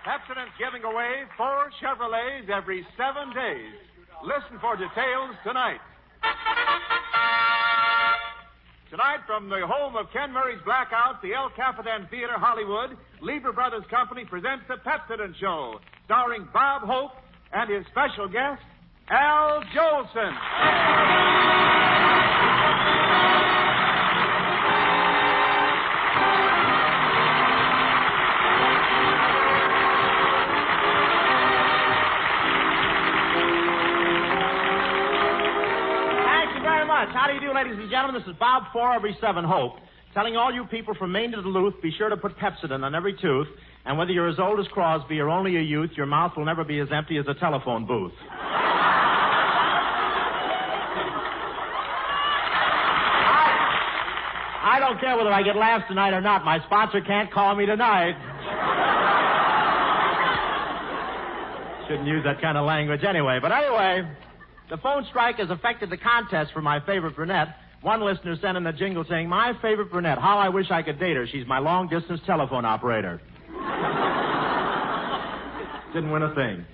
Pepsodent's giving away 4 Chevrolets every 7 days. Listen for details tonight. Tonight, from the home of Ken Murray's Blackout, the El Capitan Theater, Hollywood, Lever Brothers Company presents The Pepsodent Show, starring Bob Hope and his special guest, Al Jolson. How do you do, ladies and gentlemen? This is Bob 4 every 7 Hope, telling all you people from Maine to Duluth, be sure to put Pepsodent on every tooth, and whether you're as old as Crosby or only a youth, your mouth will never be as empty as a telephone booth. I don't care whether I get laughs tonight or not. My sponsor can't call me tonight. Shouldn't use that kind of language anyway. But anyway, the phone strike has affected the contest for my favorite brunette. One listener sent in a jingle saying, "My favorite brunette, how I wish I could date her. She's my long-distance telephone operator." Didn't win a thing.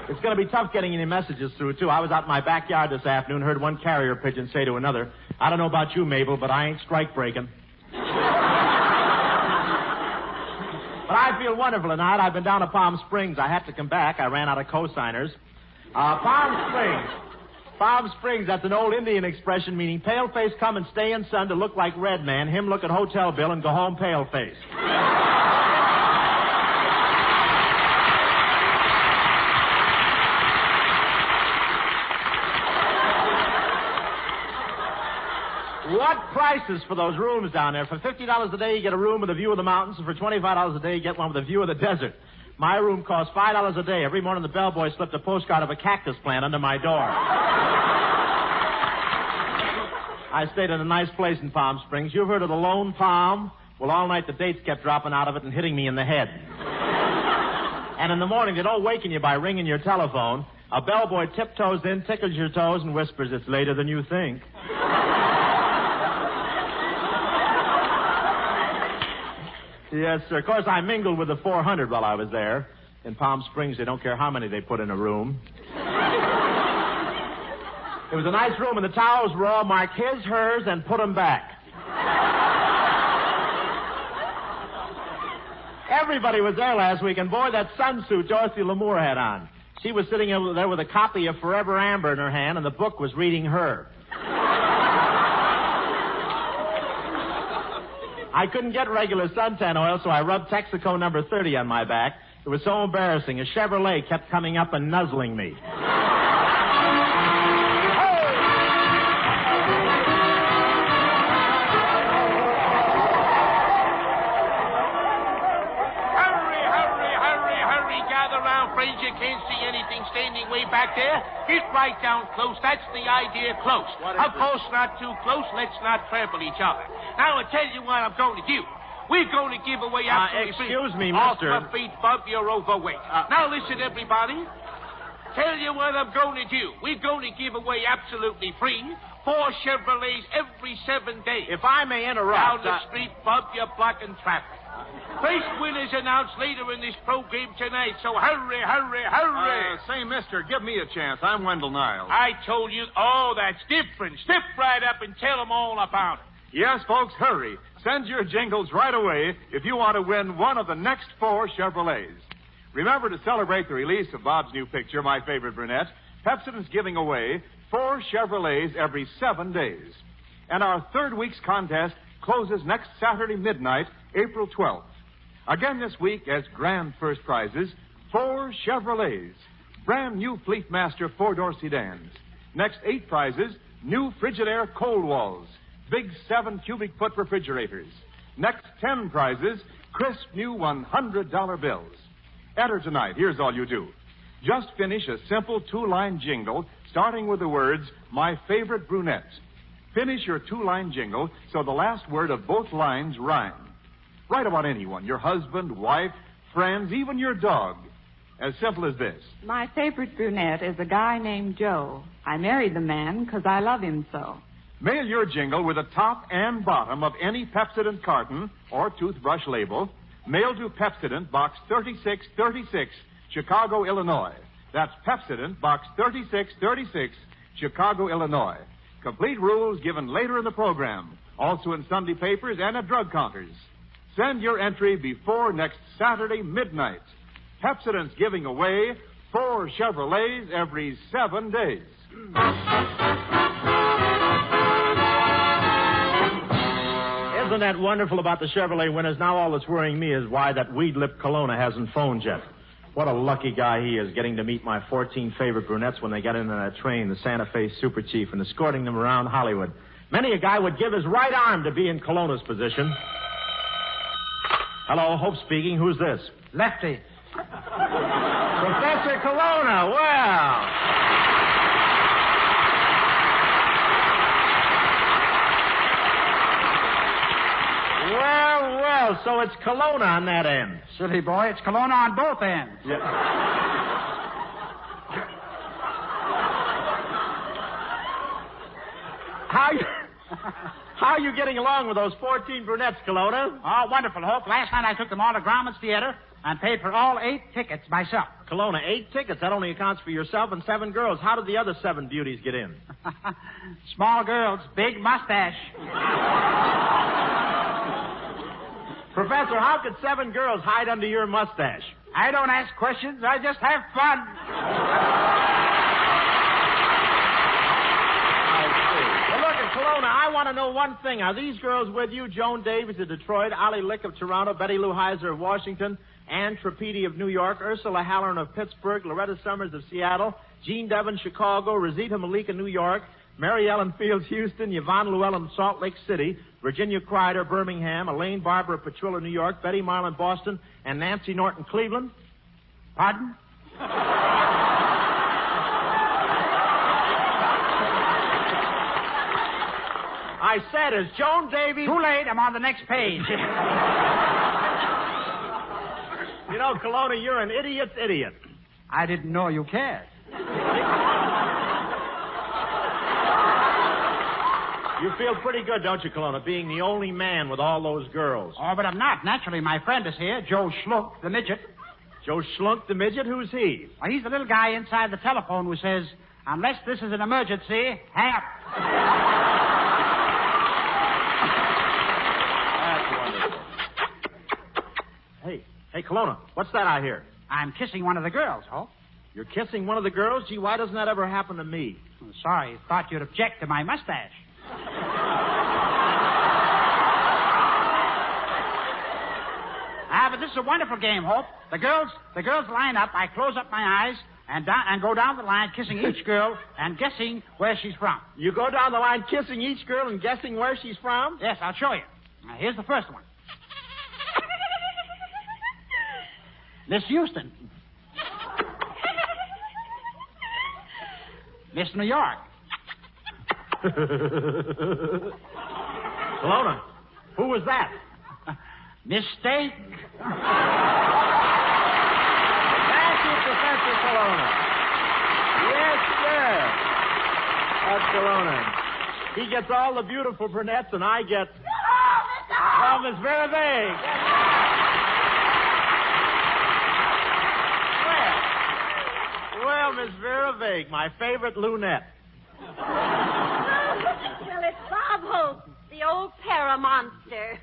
It's going to be tough getting any messages through, too. I was out in my backyard this afternoon, heard one carrier pigeon say to another, "I don't know about you, Mabel, but I ain't strike-breaking." But I feel wonderful tonight. I've been down to Palm Springs. I had to come back. I ran out of co-signers. Palm Springs, that's an old Indian expression meaning pale face come and stay in sun to look like red man, him look at hotel bill and go home pale face. What prices for those rooms down there? For $50 a day, you get a room with a view of the mountains, and for $25 a day, you get one with a view of the desert. My room costs $5 a day. Every morning, the bellboy slipped a postcard of a cactus plant under my door. I stayed in a nice place in Palm Springs. You've heard of the Lone Palm? Well, all night the dates kept dropping out of it and hitting me in the head. And in the morning, they don't waken you by ringing your telephone. A bellboy tiptoes in, tickles your toes, and whispers, "It's later than you think." Yes, sir. Of course, I mingled with the 400 while I was there. In Palm Springs, they don't care how many they put in a room. It was a nice room, and the towels were all marked his, hers, and put them back. Everybody was there last week, and boy, that sunsuit Dorothy Lamour had on. She was sitting over there with a copy of Forever Amber in her hand, and the book was reading her. I couldn't get regular suntan oil, so I rubbed Texaco number 30 on my back. It was so embarrassing. A Chevrolet kept coming up and nuzzling me. Hurry, gather round, friends. You can't see anything standing way back there. Get right down close. That's the idea, close. Of course, not too close. Let's not trample each other. Now, I'll tell you what I'm going to do. We're going to give away absolutely free. Excuse me, mister. Off my feet, Bub, you're overweight. Now, listen, everybody. Tell you what I'm going to do. We're going to give away absolutely free 4 Chevrolets every 7 days. If I may interrupt... Down the street, Bub, you're blocking traffic. First winner's announced later in this program tonight, so hurry. Say, mister, give me a chance. I'm Wendell Niles. I told you. Oh, that's different. Step right up and tell them all about it. Yes, folks, hurry. Send your jingles right away if you want to win one of the next 4 Chevrolets. Remember, to celebrate the release of Bob's new picture, My Favorite Brunette, Pepsodent's giving away 4 Chevrolets every 7 days. And our 3rd week's contest closes next Saturday midnight, April 12th. Again this week, as grand first prizes, 4 Chevrolets, brand new Fleetmaster 4-door sedans. Next 8 prizes, new Frigidaire cold walls, big 7 cubic foot refrigerators. Next 10 prizes, crisp new $100 bills. Enter tonight. Here's all you do. Just finish a simple 2-line jingle starting with the words, "My Favorite Brunette." Finish your 2-line jingle so the last word of both lines rhyme. Write about anyone, your husband, wife, friends, even your dog. As simple as this. My favorite brunette is a guy named Joe. I married the man because I love him so. Mail your jingle with the top and bottom of any Pepsodent carton or toothbrush label. Mail to Pepsodent, Box 3636, Chicago, Illinois. That's Pepsodent, Box 3636, Chicago, Illinois. Complete rules given later in the program, also in Sunday papers and at drug counters. Send your entry before next Saturday midnight. Pepsodent's giving away 4 Chevrolets every 7 days. Isn't that wonderful about the Chevrolet winners? Now all that's worrying me is why that weed-lipped Colonna hasn't phoned yet. What a lucky guy he is, getting to meet my 14 favorite brunettes when they get in on that train, the Santa Fe Super Chief, and escorting them around Hollywood. Many a guy would give his right arm to be in Colonna's position. Hello, Hope speaking. Who's this? Lefty. Professor Colonna. Well. Well, so it's Colonna on that end. Silly boy, it's Colonna on both ends. Yeah. How are you getting along with those 14 brunettes, Colonna? Oh, wonderful, Hope. Last night I took them all to Grauman's Theater and paid for all 8 tickets myself. Colonna, 8 tickets. That only accounts for yourself and 7 girls. How did the other 7 beauties get in? Small girls, big mustache. Professor, how could 7 girls hide under your mustache? I don't ask questions. I just have fun. I see. Well, look at Colonna. I want to know one thing. Are these girls with you? Joan Davies of Detroit, Ollie Lick of Toronto, Betty Lou Heiser of Washington, Ann Trapedi of New York, Ursula Halloran of Pittsburgh, Loretta Summers of Seattle, Jean Devon, Chicago, Rosita Malika, New York, Mary Ellen Fields, Houston, Yvonne Llewellyn, Salt Lake City, Virginia Crider, Birmingham, Elaine Barber of Petrulla, New York, Betty Marlin, Boston, and Nancy Norton, Cleveland? Pardon? I said, is Joan Davies... Too late. I'm on the next page. You know, Colonna, you're an idiot's idiot. I didn't know you cared. You feel pretty good, don't you, Colonna, being the only man with all those girls? Oh, but I'm not. Naturally, my friend is here, Joe Schlunk, the midget. Joe Schlunk, the midget? Who's he? Well, he's the little guy inside the telephone who says, unless this is an emergency, hang up. That's wonderful. Hey, Colonna, what's that I hear? I'm kissing one of the girls, Hope. You're kissing one of the girls? Gee, why doesn't that ever happen to me? I'm sorry, thought you'd object to my mustache. But this is a wonderful game, Hope. The girls line up. I close up my eyes and go down the line, kissing each girl and guessing where she's from. You go down the line kissing each girl and guessing where she's from? Yes, I'll show you. Now, here's the first one. Miss Houston. Miss New York. Colonna, who was that? Mistake. Thank you, Professor Colonna. Yes, sir. That's Colonna. He gets all the beautiful brunettes, and I get... Oh, Miss Vera Vague. Well, Miss Vera Vague, my favorite lunette. Well, it's Bob Hope, the old para-monster.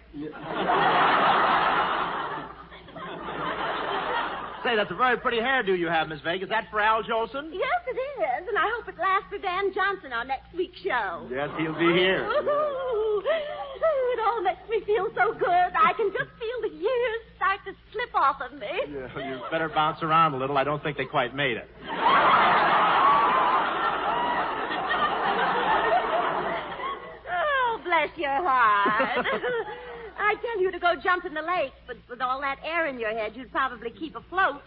Say, that's a very pretty hairdo you have, Miss Vague. Is that for Al Jolson? Yes, it is, and I hope it lasts for Dan Johnson on next week's show. Yes, he'll be here. Ooh, it all makes me feel so good. I can just feel the years start to slip off of me. Yeah, you better bounce around a little. I don't think they quite made it. Oh, bless your heart. I tell you to go jump in the lake, but with all that air in your head, you'd probably keep afloat.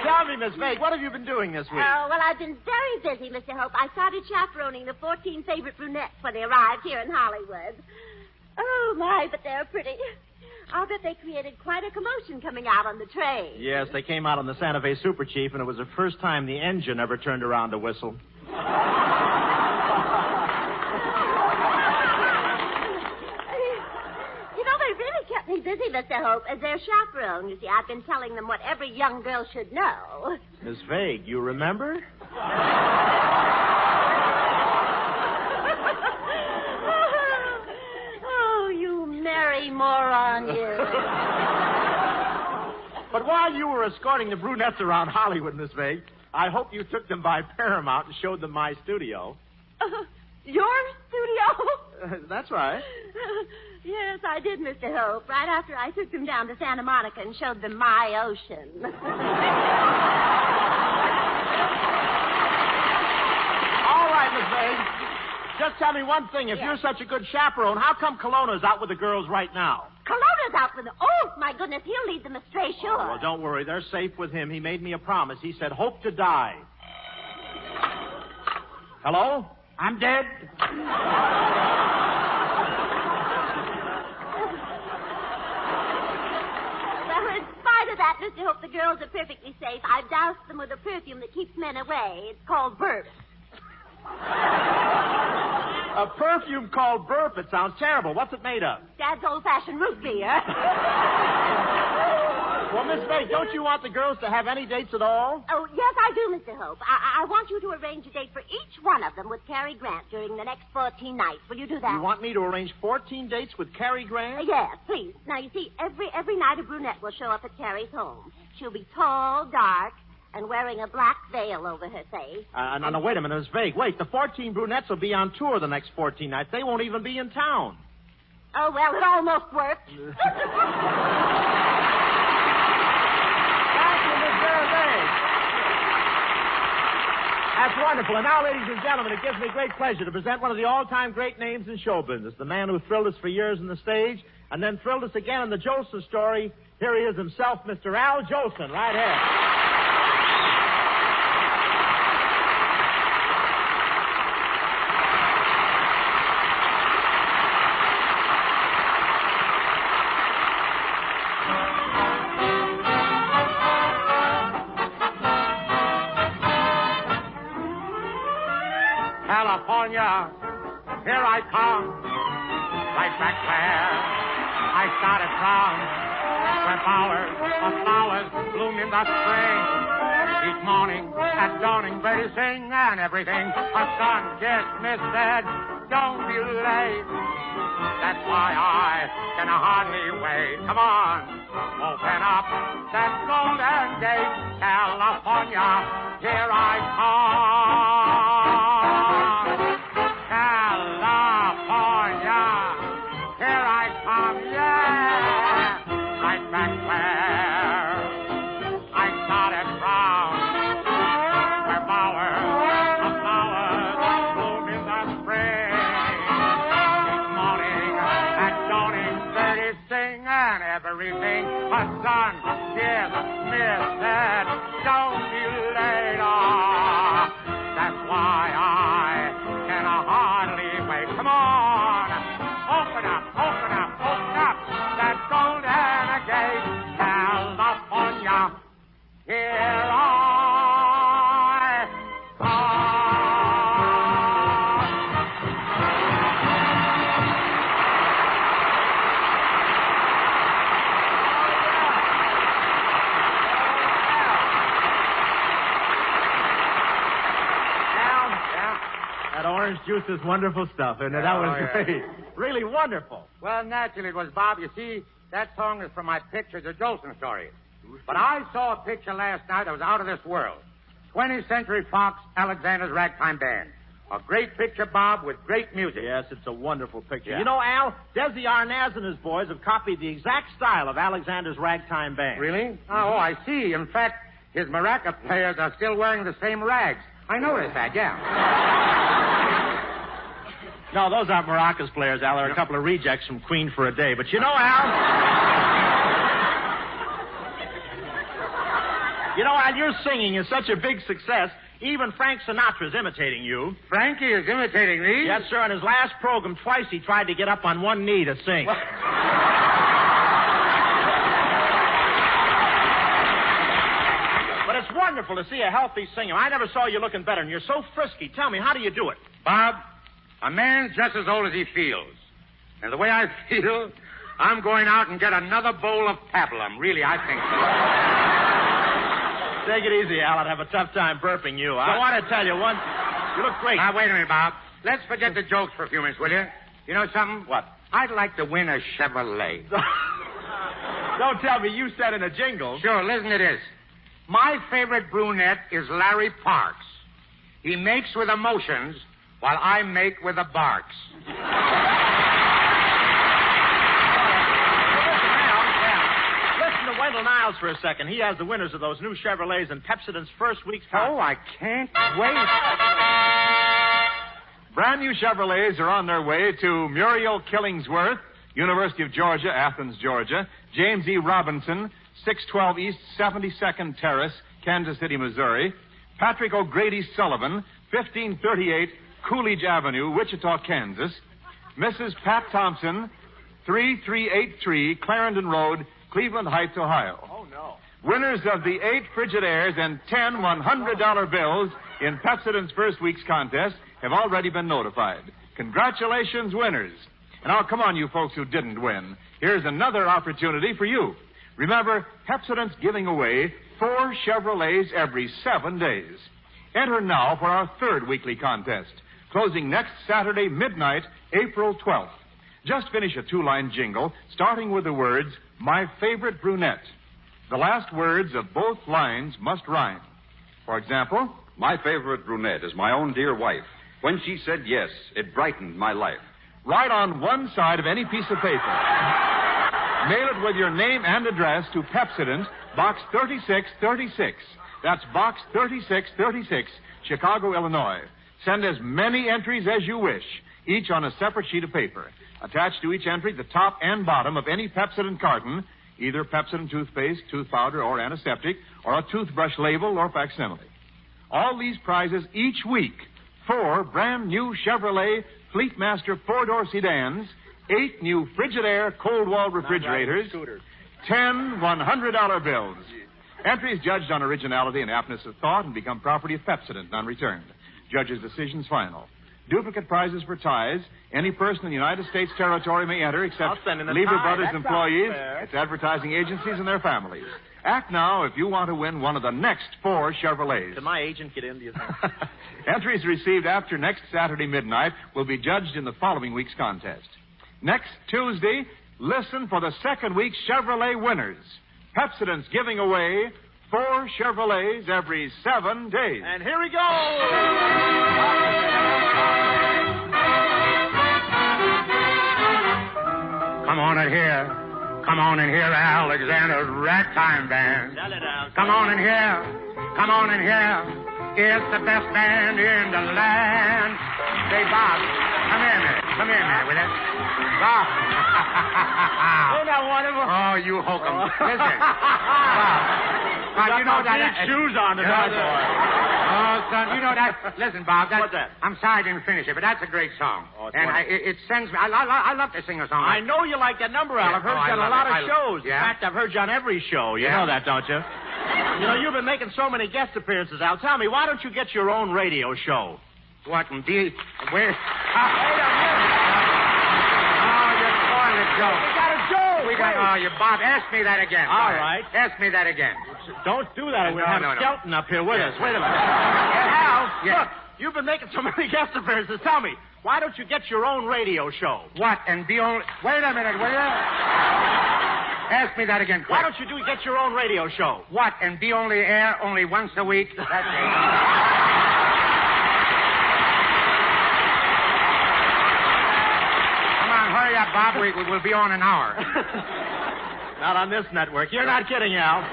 Tell me, Miss Vague, what have you been doing this week? Oh, well, I've been very busy, Mr. Hope. I started chaperoning the 14 favorite brunettes when they arrived here in Hollywood. Oh, my, but they're pretty. I'll bet they created quite a commotion coming out on the train. Yes, they came out on the Santa Fe Super Chief, and it was the first time the engine ever turned around to whistle. Mr. Hope, as their chaperone. You see, I've been telling them what every young girl should know. Miss Vague, you remember? Oh, you merry moron, you. But while you were escorting the brunettes around Hollywood, Miss Vague, I hope you took them by Paramount and showed them my studio. Your studio? That's right. Yes, I did, Mr. Hope. Right after I took them down to Santa Monica and showed them my ocean. All right, Miss Vague. Just tell me one thing. If you're such a good chaperone, how come Colonna's out with the girls right now? Colonna's out with... Oh, my goodness, he'll lead them astray, sure. Oh, well, don't worry. They're safe with him. He made me a promise. He said, hope to die. Hello? I'm dead. Well, in spite of that, Mr. Hope, the girls are perfectly safe. I've doused them with a perfume that keeps men away. It's called Burp. A perfume called Burp. It sounds terrible. What's it made of? Dad's old-fashioned root beer. Well, Miss Vague, don't you want the girls to have any dates at all? Oh, yes, I do, Mr. Hope. I want you to arrange a date for each one of them with Cary Grant during the next 14 nights. Will you do that? You want me to arrange 14 dates with Cary Grant? Yes, please. Now, you see, every night a brunette will show up at Cary's home. She'll be tall, dark, and wearing a black veil over her face. No, wait a minute, Miss Vague. Wait, the 14 brunettes will be on tour the next 14 nights. They won't even be in town. Oh, well, it almost worked. Thank you, Miss Vague. That's wonderful. And now, ladies and gentlemen, it gives me great pleasure to present one of the all-time great names in show business, the man who thrilled us for years on the stage and then thrilled us again in the Jolson story. Here he is himself, Mr. Al Jolson, right here. California, here I come, right back where I started from, where bowers of flowers bloom in the spring. Each morning at dawning, birdies sing and everything. A sun kiss me said, don't be late. That's why I can hardly wait. Come on, open up that golden gate. California, here I come. California, here I come, yeah. Right back where I started from, where bowers of flowers bloom in the spring. Each morning at dawning, birdies sing and everything. A sun gives me said, don't be late. Oh, that's why I can hardly wait. Come on, open up that golden gate. California, here I come. That orange juice is wonderful stuff, isn't it? That was great. Really wonderful. Well, naturally it was, Bob. You see, that song is from my picture, The Jolson Story. But I saw a picture last night that was out of this world. 20th Century Fox, Alexander's Ragtime Band. A great picture, Bob, with great music. Yes, it's a wonderful picture. Yeah. You know, Al, Desi Arnaz and his boys have copied the exact style of Alexander's Ragtime Band. Really? Oh, I see. In fact, his maraca players are still wearing the same rags. I noticed that, yeah. No, those aren't maracas players, Al. They're a couple of rejects from Queen for a Day. But you know, Al, your singing is such a big success, even Frank Sinatra's imitating you. Frankie is imitating me? Yes, sir. In his last program, twice he tried to get up on one knee to sing. But it's wonderful to see a healthy singer. I never saw you looking better, and you're so frisky. Tell me, how do you do it? Bob, a man's just as old as he feels. And the way I feel, I'm going out and get another bowl of pablum. Really, I think so. Take it easy, Al. I'd have a tough time burping you. I want to tell you one. You look great. Now, wait a minute, Bob. Let's forget the jokes for a few minutes, will you? You know something? What? I'd like to win a Chevrolet. Don't tell me you said in a jingle. Sure, listen to this. My favorite brunette is Larry Parks. He makes with emotions while I make with the barks. Listen to Wendell Niles for a second. He has the winners of those new Chevrolets in Pepsodent's first week's contest. Oh, I can't wait. Brand new Chevrolets are on their way to Muriel Killingsworth, University of Georgia, Athens, Georgia. James E. Robinson, 612 East 72nd Terrace, Kansas City, Missouri. Patrick O'Grady Sullivan, 1538 Coolidge Avenue, Wichita, Kansas. Mrs. Pat Thompson, 3383 Clarendon Road, Cleveland Heights, Ohio. Oh, no. Winners of the 8 Frigidaires and 10 $100 bills in Pepsodent's first week's contest have already been notified. Congratulations, winners. And now, come on, you folks who didn't win. Here's another opportunity for you. Remember, Pepsodent's giving away 4 Chevrolets every 7 days. Enter now for our third weekly contest, closing next Saturday midnight, April 12th. Just finish a 2-line jingle, starting with the words, "My favorite brunette." The last words of both lines must rhyme. For example, My favorite brunette is my own dear wife. When she said yes, it brightened my life. write on one side of any piece of paper. Mail it with your name and address to Pepsodent, Box 3636. That's Box 3636, Chicago, Illinois. Send as many entries as you wish, each on a separate sheet of paper. Attached to each entry, the top and bottom of any Pepsodent carton, either Pepsodent toothpaste, tooth powder, or antiseptic, or a toothbrush label or facsimile. All these prizes each week. 4 brand new Chevrolet Fleetmaster 4-door sedans, 8 new Frigidaire cold wall refrigerators, 10 $100 bills. Entries judged on originality and aptness of thought and become property of Pepsodent, non-returned. Judge's decisions final. Duplicate prizes for ties. Any person in the United States territory may enter except Lever Brothers employees, its advertising agencies, and their families. Act now if you want to win one of the next 4 Chevrolets. Can my agent get in, do you think? Entries received after next Saturday midnight will be judged in the following week's contest. Next Tuesday, listen for the second week's Chevrolet winners. Pepsodent's giving away 4 Chevrolets every 7 days. And here we go! Come on in here. Come on in here, Alexander's Ragtime Band. Come on in here. Come on in here. It's the best band in the land. Say, Bob, come here a minute. Come here a minute, will you? Bob. Ain't that wonderful? Oh, you hokum. Listen. Bob, you know that... Big shoes on tonight, boy. Oh, son, you know that... Listen, Bob, What's that? I'm sorry I didn't finish it, but that's a great song. Oh, it's and it sends me... I love to sing a song. I know you like that number, Al. I've heard you on a lot of shows. Yeah? In fact, I've heard you on every show. You know that, don't you? You know, you've been making so many guest appearances, Al. Tell me, why don't you get your own radio show? What, indeed? Where... Wait a minute. Oh, you're spoiling it, Joe. We got a joke. Oh, you, Bob, ask me that again. All right. Ask me that again. Don't do that. We'll have Skelton up here with us. Wait a minute. Al, look, you've been making so many guest appearances. Tell me, why don't you get your own radio show? What, and be only... Wait a minute, will you? Ask me that again, quick. Why don't you get your own radio show? What, and be only air only once a week? That's it. Hurry up, Bob. We'll be on an hour. Not on this network. You're not kidding, Al.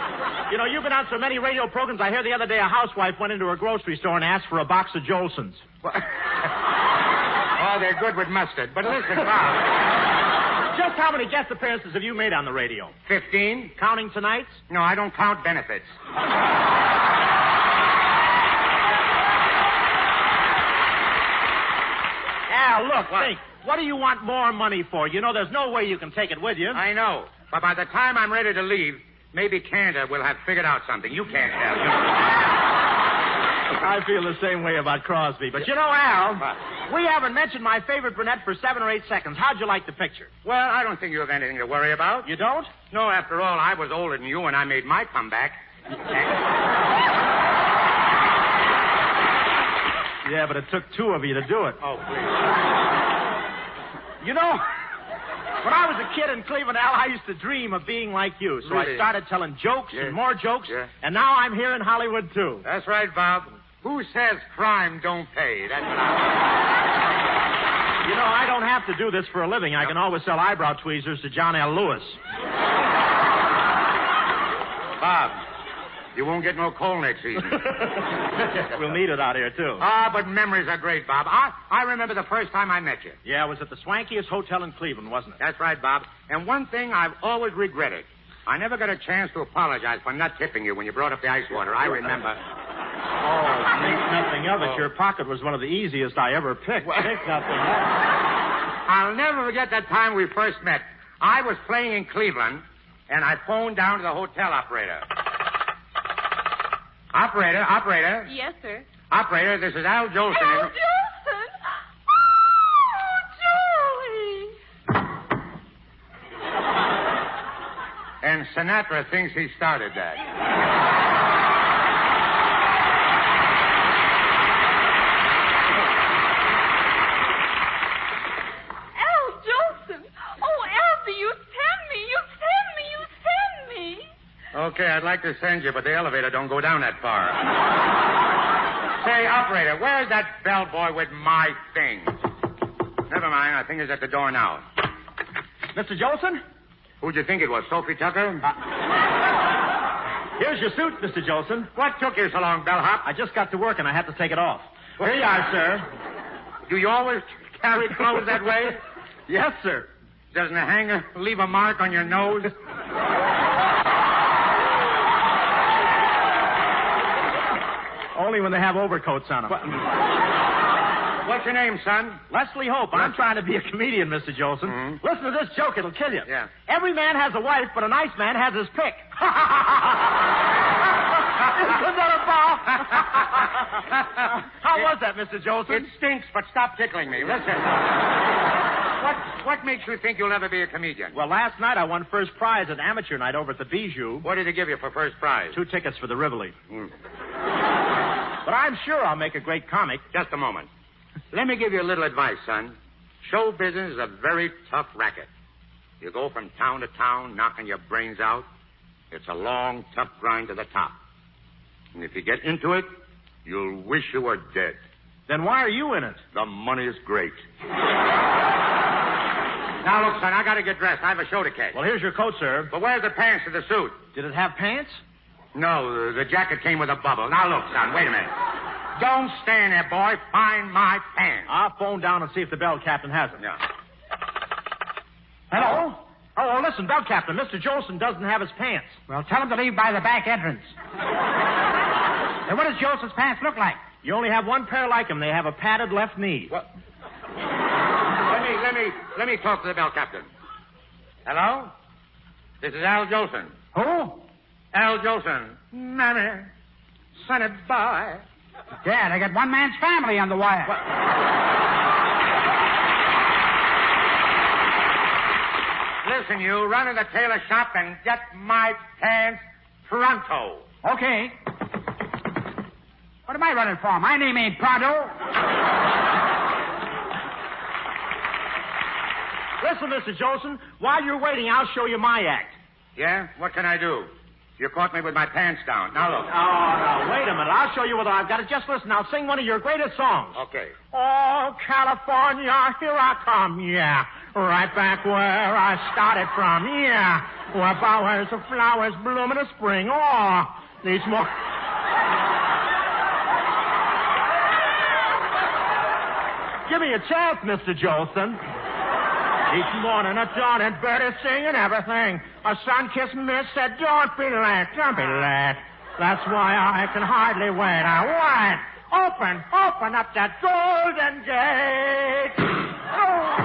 You know, you've been on so many radio programs. I heard the other day a housewife went into a grocery store and asked for a box of Jolsons. Oh, they're good with mustard. But listen, Bob. Just how many guest appearances have you made on the radio? 15. Counting tonight's? No, I don't count benefits. Al, look, think. What do you want more money for? You know, there's no way you can take it with you. I know. But by the time I'm ready to leave, maybe Canada will have figured out something. You can't tell. I feel the same way about Crosby. But you know, Al, we haven't mentioned my favorite brunette for 7 or 8 seconds. How'd you like the picture? Well, I don't think you have anything to worry about. You don't? No, after all, I was older than you when I made my comeback. Yeah, but it took 2 of you to do it. Oh, please. You know, when I was a kid in Cleveland, Al, I used to dream of being like you. So Really? I started telling jokes and more jokes, Yeah. and now I'm here in Hollywood, too. That's right, Bob. Who says crime don't pay? That's what I... You know, I don't have to do this for a living. I can always sell eyebrow tweezers to John L. Lewis. Bob, you won't get no coal next season. We'll need it out here, too. But memories are great, Bob. I remember the first time I met you. Yeah, it was at the swankiest hotel in Cleveland, wasn't it? That's right, Bob. And one thing I've always regretted. I never got a chance to apologize for not tipping you when you brought up the ice water. I remember. Oh, think nothing of it. Your pocket was one of the easiest I ever picked. Think nothing of it. I'll never forget that time we first met. I was playing in Cleveland, and I phoned down to the hotel operator. Operator. Yes, sir. Operator, this is Al Jolson. Al Jolson! Oh, Joey! And Sinatra thinks he started that. Al Jolson! Oh, Alfie, you send me! Okay, I'd like to send you, but the elevator don't go down that far. Say, operator, where's that bellboy with my things? Never mind, I think he's at the door now. Mr. Jolson? Who'd you think it was, Sophie Tucker? Here's your suit, Mr. Jolson. What took you so long, bellhop? I just got to work and I had to take it off. Well, here you are, sir. Do you always carry clothes that way? Yes, sir. Doesn't a hanger leave a mark on your nose? Only when they have overcoats on them. What's your name, son? Leslie Hope. I'm trying to be a comedian, Mr. Jolson. Mm-hmm. Listen to this joke. It'll kill you. Yeah. Every man has a wife, but a nice man has his pick. Isn't that a ball? How was that, Mr. Jolson? It stinks, but stop tickling me. Listen. What makes you think you'll ever be a comedian? Well, last night I won first prize at amateur night over at the Bijou. What did he give you for first prize? 2 tickets for the Rivoli. Mm. But I'm sure I'll make a great comic. Just a moment. Let me give you a little advice, son. Show business is a very tough racket. You go from town to town, knocking your brains out. It's a long, tough grind to the top. And if you get into it, you'll wish you were dead. Then why are you in it? The money is great. Now, look, son, I got to get dressed. I have a show to catch. Well, here's your coat, sir. But where's the pants to the suit? Did it have pants? No, the jacket came with a bubble. Now, look, son, wait a minute. Don't stand there, boy. Find my pants. I'll phone down and see if the bell captain has them. Yeah. Hello? Oh, listen, bell captain, Mr. Jolson doesn't have his pants. Well, tell him to leave by the back entrance. Now, what does Jolson's pants look like? You only have one pair like them. They have a padded left knee. What? Let me talk to the bell captain. Hello? This is Al Jolson. Who? Al Jolson. Mammy. Sonny boy. Dad, I got one man's family on the wire. Listen, you, run to the tailor shop and get my pants pronto. Okay. What am I running for? My name ain't Pronto. Listen, Mr. Jolson, while you're waiting, I'll show you my act. Yeah? What can I do? You caught me with my pants down. Now, look. Oh, no, wait a minute. I'll show you what I've got. Just listen. I'll sing one of your greatest songs. Okay. Oh, California, here I come, yeah. Right back where I started from, yeah. Where bowers of flowers bloom in the spring. Oh, these more... Give me a chance, Mr. Jolson. Each morning at dawn and birdies singing everything. A sun-kissed mist said, don't be late, don't be late. That's why I can hardly wait. I wait. Open up that golden gate. Oh.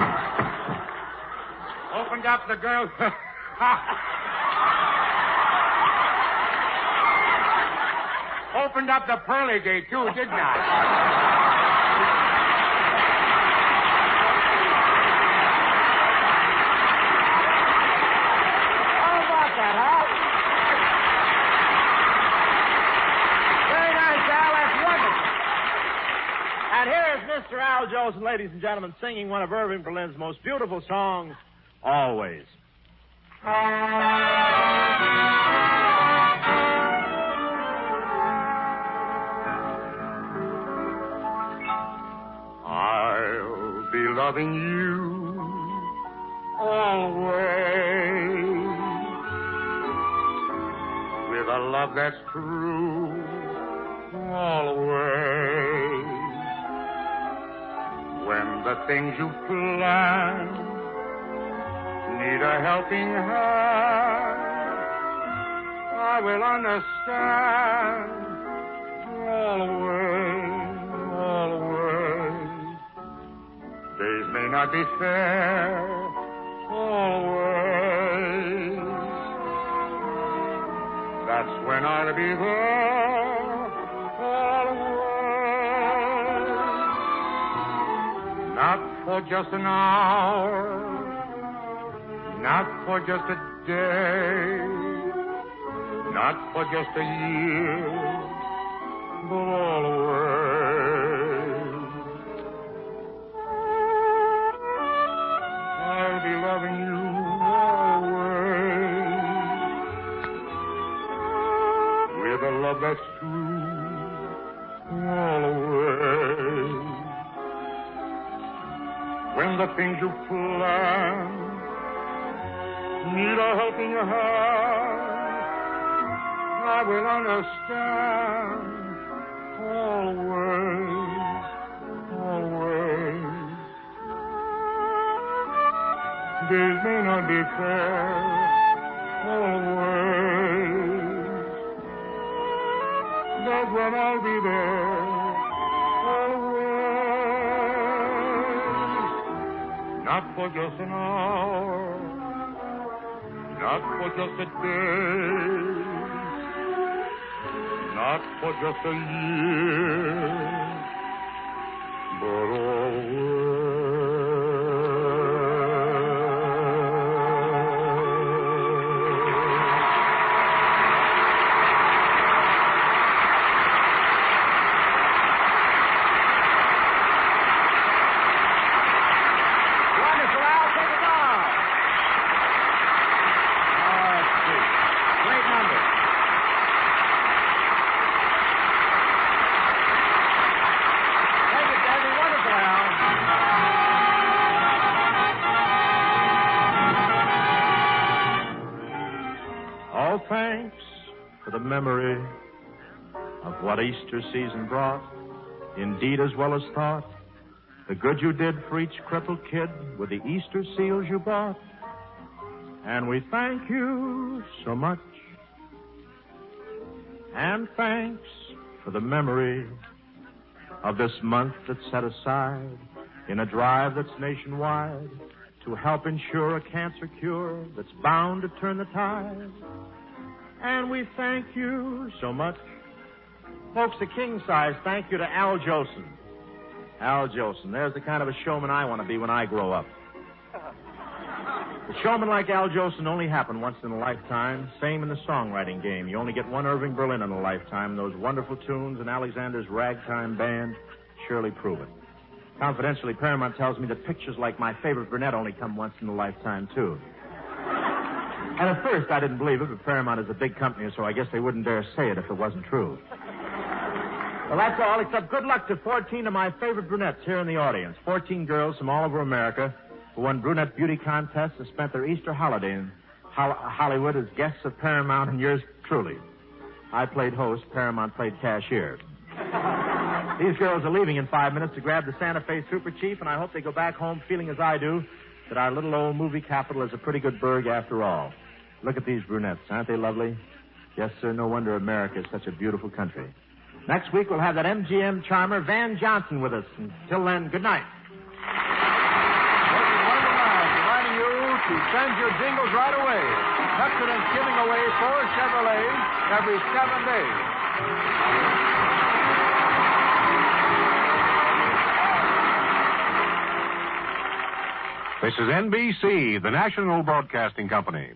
Opened up the girl. Opened up the pearly gate, too, didn't I? And here is Mr. Al Jolson, ladies and gentlemen, singing one of Irving Berlin's most beautiful songs, Always. I'll be loving you always with a love that's true always. When the things you plan need a helping hand, I will understand always, always. Days may not be fair always. That's when I'll be there always. Not for just an hour, not for just a day, not for just a year, but always. I'll be loving you always with a love that's true always. When the things you plan need a helping hand, I will understand always, always. Days may not be fair always, but when I'll be there always. Not for just an hour, not for just a day, not for just a year, but always. Thanks for the memory of what Easter season brought, in deed as well as thought, the good you did for each crippled kid with the Easter seals you bought. And we thank you so much. And thanks for the memory of this month that's set aside in a drive that's nationwide to help ensure a cancer cure that's bound to turn the tide. And we thank you so much. Folks, the king size thank you to Al Jolson. Al Jolson, there's the kind of a showman I want to be when I grow up. A showman like Al Jolson only happened once in a lifetime. Same in the songwriting game. You only get one Irving Berlin in a lifetime. Those wonderful tunes and Alexander's ragtime band surely prove it. Confidentially, Paramount tells me that pictures like My Favorite Brunette only come once in a lifetime, too. And at first, I didn't believe it, but Paramount is a big company, so I guess they wouldn't dare say it if it wasn't true. Well, that's all, except good luck to 14 of my favorite brunettes here in the audience. 14 girls from all over America who won brunette beauty contests and spent their Easter holiday in Hollywood as guests of Paramount and yours truly. I played host, Paramount played cashier. These girls are leaving in 5 minutes to grab the Santa Fe Super Chief, and I hope they go back home feeling as I do, that our little old movie capital is a pretty good burg after all. Look at these brunettes. Aren't they lovely? Yes, sir. No wonder America is such a beautiful country. Next week, we'll have that MGM charmer, Van Johnson, with us. Until then, good night. Reminding you to send your jingles right away. Pepsodent's giving away 4 Chevrolets every 7 days. This is NBC, the National Broadcasting Company.